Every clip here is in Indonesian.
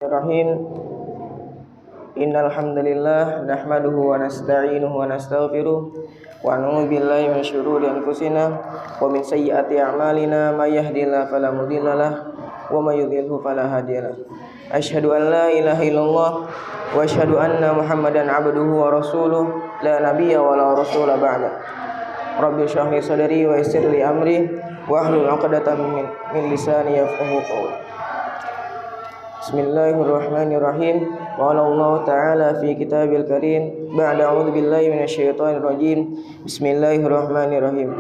Bismillahirrahmanirrahim. Innal hamdalillah nahmaduhu wa nasta'inuhu wa nastaghfiruh wa na'udzu billahi min syururi anfusina wa min sayyiati a'malina may yahdihillahu fala mudhillalah wa may yudhlilhu fala hadiyalah. Asyhadu an la ilaha illallah wa asyhadu anna Muhammadan 'abduhu wa rasuluh la nabiyya wa la rasula ba'da. Rabbi shrah li sadri wa yassir li amri wa hlul 'uqdatam min lisani yafqahu qawli. Bismillahirrahmanirrahim. Qala Allah Ta'ala fi kitabil karim ba'da a'udzu billahi minasyaitonir rajim. Bismillahirrahmanirrahim.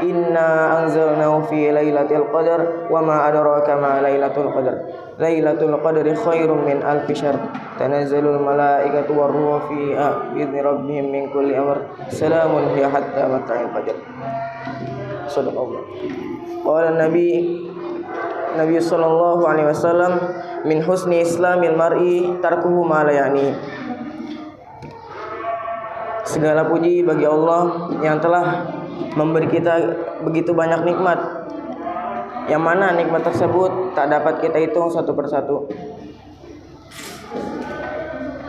Inna anzalnahu fi lailatul qadar wa ma adraka ma lailatul qadar. Lailatul qadri khairum min alfi syahr. Tanazzalul malaikatu war ruhu fiha bi idzni rabbihim min kulli amr. Salamun hiya hatta matla'il fajr. Shadaqallah. Qala Nabi sallallahu alaihi wasallam, min husni islamil mar'i tarkuhu ma la ya'ni. Segala puji bagi Allah yang telah memberi kita begitu banyak nikmat, yang mana nikmat tersebut tak dapat kita hitung satu persatu.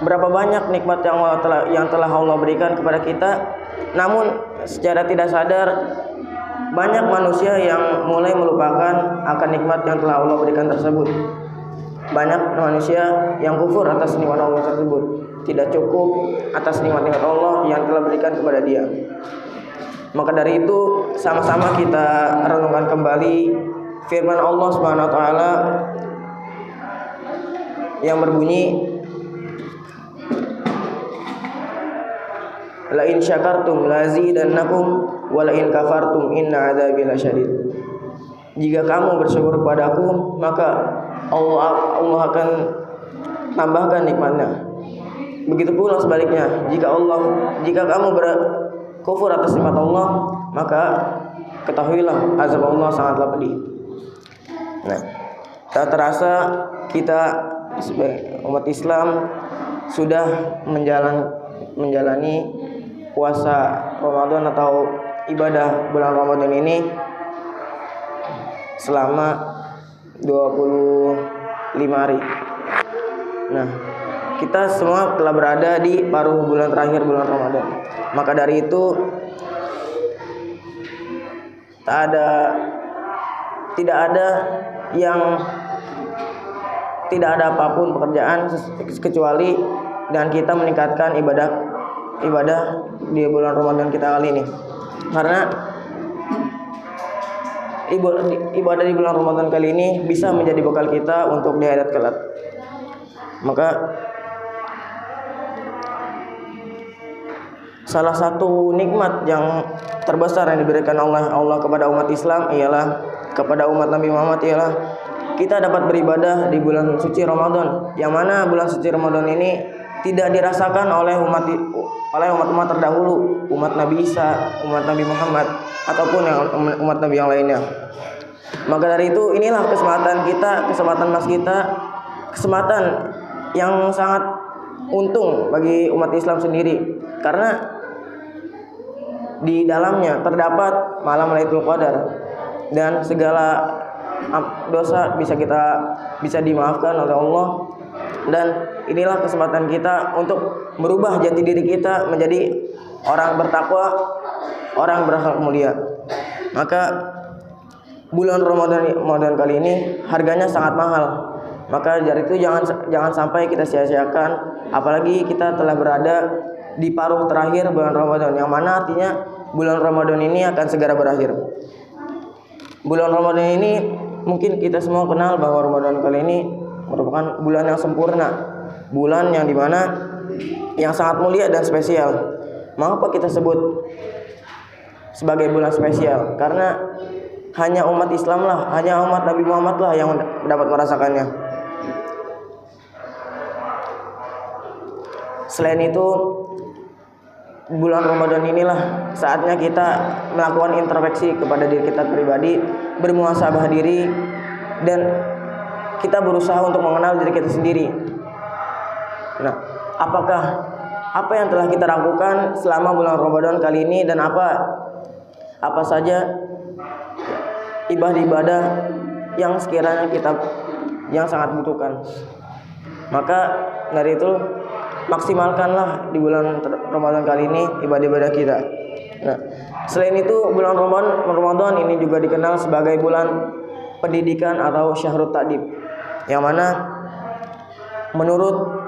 Berapa banyak nikmat yang telah Allah berikan kepada kita, namun secara tidak sadar banyak manusia yang mulai melupakan akan nikmat yang telah Allah berikan tersebut. Banyak manusia yang kufur atas nikmat Allah tersebut, tidak cukup atas nikmat-nikmat Allah yang telah berikan kepada dia. Maka dari itu sama-sama kita renungkan kembali firman Allah Subhanahu wa taala yang berbunyi, la in syakartum lazidannakum wa la in kafartum inna adzabi lasyadid. Jika kamu bersyukur kepadaku, maka Allah akan tambahkan nikmatnya. Begitu pula sebaliknya, jika kamu berkufur atas nikmat Allah, maka ketahuilah azab Allah sangatlah pedih. Nah, tak terasa kita sebagai umat Islam sudah menjalani puasa Ramadan atau ibadah bulan Ramadan ini selama 25 hari. Nah, kita semua telah berada di paruh bulan terakhir bulan Ramadan. Maka dari itu tidak ada apapun pekerjaan kecuali dan kita meningkatkan ibadah di bulan Ramadan kita kali ini. Karena ibadah di bulan Ramadan kali ini bisa menjadi bekal kita untuk di akhirat kelak. Maka salah satu nikmat yang terbesar yang diberikan Allah kepada umat Islam ialah kepada umat Nabi Muhammad ialah kita dapat beribadah di bulan suci Ramadan, yang mana bulan suci Ramadan ini tidak dirasakan oleh umat terdahulu, umat Nabi Isa, umat Nabi Muhammad, ataupun umat Nabi yang lainnya. Maka dari itu inilah kesempatan emas kita, kesempatan yang sangat untung bagi umat Islam sendiri, karena di dalamnya terdapat malam Lailatul Qadar dan segala dosa bisa dimaafkan oleh Allah. Dan inilah kesempatan kita untuk merubah jati diri kita menjadi orang bertakwa, orang berakhlak mulia. Maka bulan Ramadan kali ini harganya sangat mahal. Maka dari itu jangan sampai kita sia-siakan, apalagi kita telah berada di paruh terakhir bulan Ramadan, yang mana artinya bulan Ramadan ini akan segera berakhir. Bulan Ramadan ini mungkin kita semua kenal bahwa Ramadan kali ini merupakan bulan yang sempurna, bulan yang dimana yang sangat mulia dan spesial. Mengapa kita sebut sebagai bulan spesial? Karena hanya umat Islam lah, hanya umat Nabi Muhammad lah yang dapat merasakannya. Selain itu, bulan Ramadan inilah saatnya kita melakukan introspeksi kepada diri kita pribadi, bermuhasabah diri, dan kita berusaha untuk mengenal diri kita sendiri. Nah, apa yang telah kita lakukan selama bulan Ramadan kali ini, dan apa saja ibadah yang sekiranya yang sangat butuhkan. Maka dari itu maksimalkanlah di bulan Ramadan kali ini ibadah-ibadah kita. Nah, selain itu bulan Ramadan ini juga dikenal sebagai bulan pendidikan atau syahrut ta'dib, yang mana menurut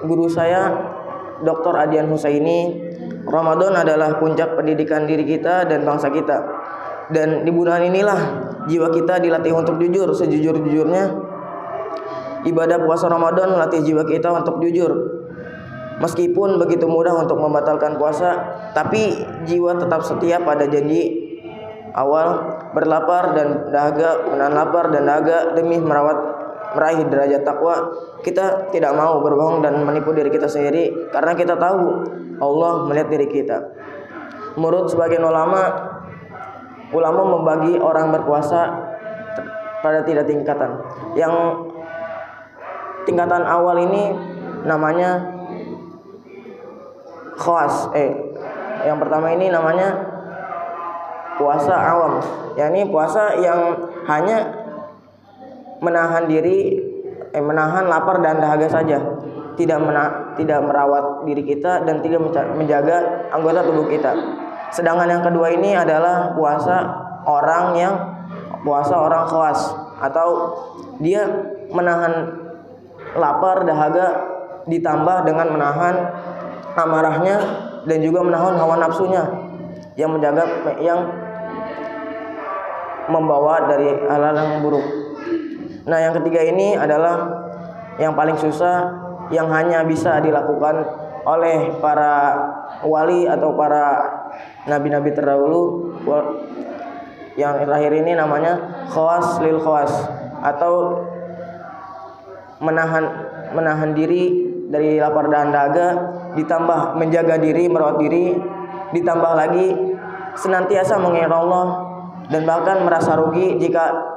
guru saya Dr. Adian Husaini, Ramadan adalah puncak pendidikan diri kita dan bangsa kita. Dan di bulan inilah jiwa kita dilatih untuk jujur sejujur-jujurnya. Ibadah puasa Ramadan melatih jiwa kita untuk jujur. Meskipun begitu mudah untuk membatalkan puasa, tapi jiwa tetap setia pada janji awal, berlapar dan dahaga, menahan lapar dan dahaga demi meraih derajat takwa. Kita tidak mau berbohong dan menipu diri kita sendiri, karena kita tahu Allah melihat diri kita. Menurut sebagian ulama membagi orang berpuasa pada 3 tingkatan. Yang tingkatan awal ini namanya khawas. Yang pertama ini namanya puasa awam, yakni puasa yang hanya menahan diri, menahan lapar dan dahaga saja, tidak merawat diri kita dan tidak menjaga anggota tubuh kita. Sedangkan yang kedua ini adalah puasa orang khawas, atau dia menahan lapar, dahaga ditambah dengan menahan amarahnya dan juga menahan hawa nafsunya yang membawa dari hal-hal yang buruk. Nah, yang ketiga ini adalah yang paling susah, yang hanya bisa dilakukan oleh para wali atau para nabi-nabi terdahulu. Yang terakhir ini namanya khawas lil khawas, atau menahan diri dari lapar dan dahaga, ditambah menjaga diri, merawat diri, ditambah lagi senantiasa mengingat Allah, dan bahkan merasa rugi jika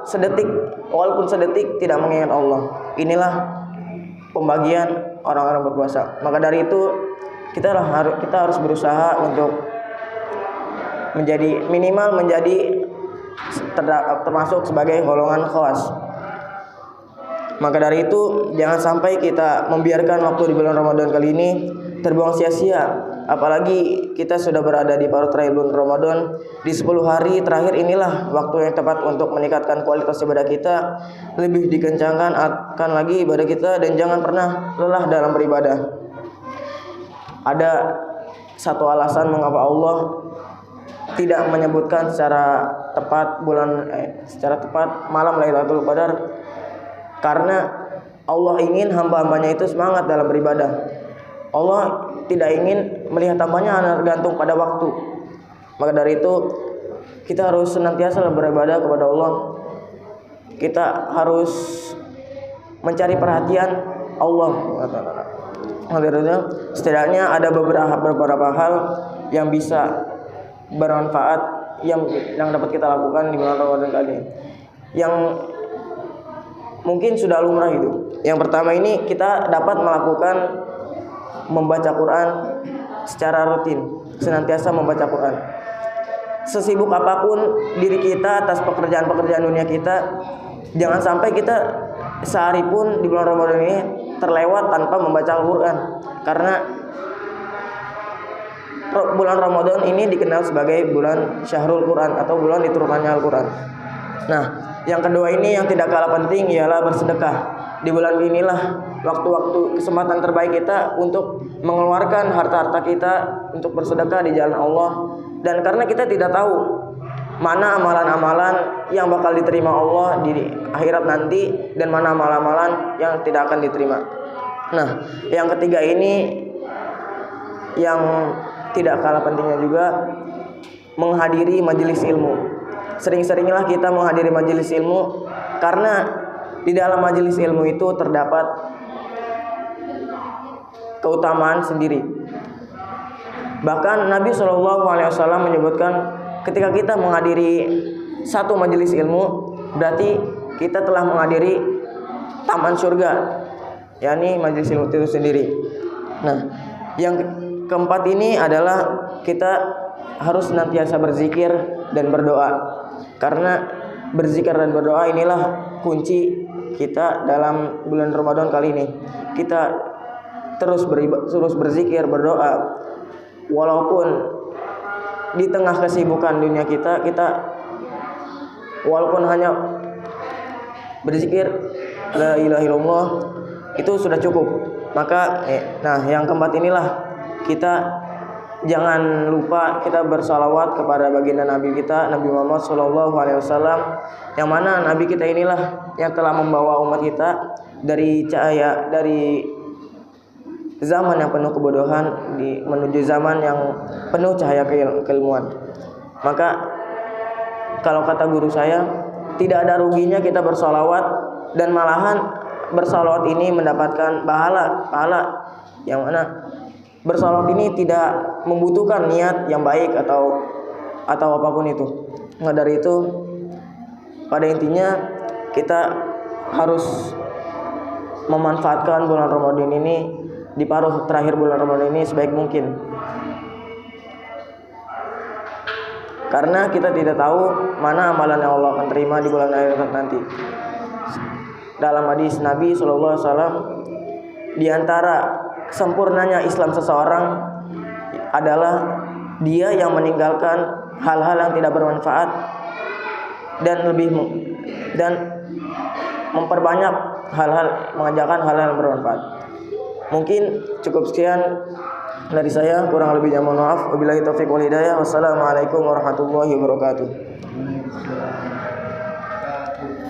walaupun sedetik tidak mengingat Allah. Inilah pembagian orang-orang berpuasa. Maka dari itu kita harus berusaha untuk minimal menjadi termasuk sebagai golongan khawas. Maka dari itu jangan sampai kita membiarkan waktu di bulan Ramadan kali ini terbuang sia-sia. Apalagi kita sudah berada di paruh terakhir bulan Ramadan. Di 10 hari terakhir inilah waktu yang tepat untuk meningkatkan kualitas ibadah kita, lebih dikencangkan akan lagi ibadah kita, dan jangan pernah lelah dalam beribadah. Ada satu alasan mengapa Allah tidak menyebutkan secara tepat malam Lailatul Qadar, karena Allah ingin hamba-hambanya itu semangat dalam beribadah. Allah tidak ingin melihat hambanya hanya tergantung pada waktu. Maka dari itu kita harus senantiasa beribadah kepada Allah. Kita harus mencari perhatian Allah. Setidaknya ada beberapa hal yang bisa bermanfaat yang dapat kita lakukan di bulan Ramadan kali ini, yang mungkin sudah lumrah itu. Yang pertama ini kita dapat melakukan membaca Quran secara rutin, senantiasa membaca Quran. Sesibuk apapun diri kita atas pekerjaan-pekerjaan dunia kita, jangan sampai kita sehari pun di bulan Ramadan ini terlewat tanpa membaca Al-Quran. Karena bulan Ramadan ini dikenal sebagai bulan Syahrul Quran atau bulan diturunkannya Al-Quran. Nah, yang kedua ini yang tidak kalah penting ialah bersedekah. Di bulan inilah waktu-waktu kesempatan terbaik kita untuk mengeluarkan harta-harta kita untuk bersedekah di jalan Allah. Dan karena kita tidak tahu mana amalan-amalan yang bakal diterima Allah di akhirat nanti, dan mana amalan-amalan yang tidak akan diterima. Nah, yang ketiga ini yang tidak kalah pentingnya juga, menghadiri majelis ilmu. Sering-seringlah kita menghadiri majelis ilmu, karena di dalam majelis ilmu itu terdapat keutamaan sendiri. Bahkan Nabi SAW menyebutkan, ketika kita menghadiri satu majelis ilmu, berarti kita telah menghadiri taman surga, yakni majelis ilmu itu sendiri. Nah, yang keempat ini adalah kita harus senantiasa berzikir dan berdoa, karena berzikir dan berdoa inilah kunci kita dalam bulan Ramadan kali ini. Kita terus berzikir, berdoa. Walaupun di tengah kesibukan dunia kita walaupun hanya berzikir la ilaha illallah itu sudah cukup. Maka yang keempat inilah, kita jangan lupa kita bersalawat kepada baginda Nabi kita, Nabi Muhammad SAW, yang mana Nabi kita inilah yang telah membawa umat kita dari cahaya, dari zaman yang penuh kebodohan menuju zaman yang penuh cahaya keilmuan. Maka kalau kata guru saya, tidak ada ruginya kita bersalawat, dan malahan bersalawat ini mendapatkan pahala yang mana bersalawat ini tidak membutuhkan niat yang baik atau apapun itu. Nah, dari itu pada intinya kita harus memanfaatkan bulan Ramadan ini, di paruh terakhir bulan Ramadan ini sebaik mungkin. Karena kita tidak tahu mana amalan yang Allah akan terima di bulan akhirat nanti. Dalam hadis Nabi SAW, di antara sempurnanya Islam seseorang adalah dia yang meninggalkan hal-hal yang tidak bermanfaat dan memperbanyak mengajarkan hal-hal yang bermanfaat. Mungkin cukup sekian dari saya, kurang lebihnya mohon maaf. Wabillahi taufiq wal hidayah. Wassalamualaikum warahmatullahi wabarakatuh.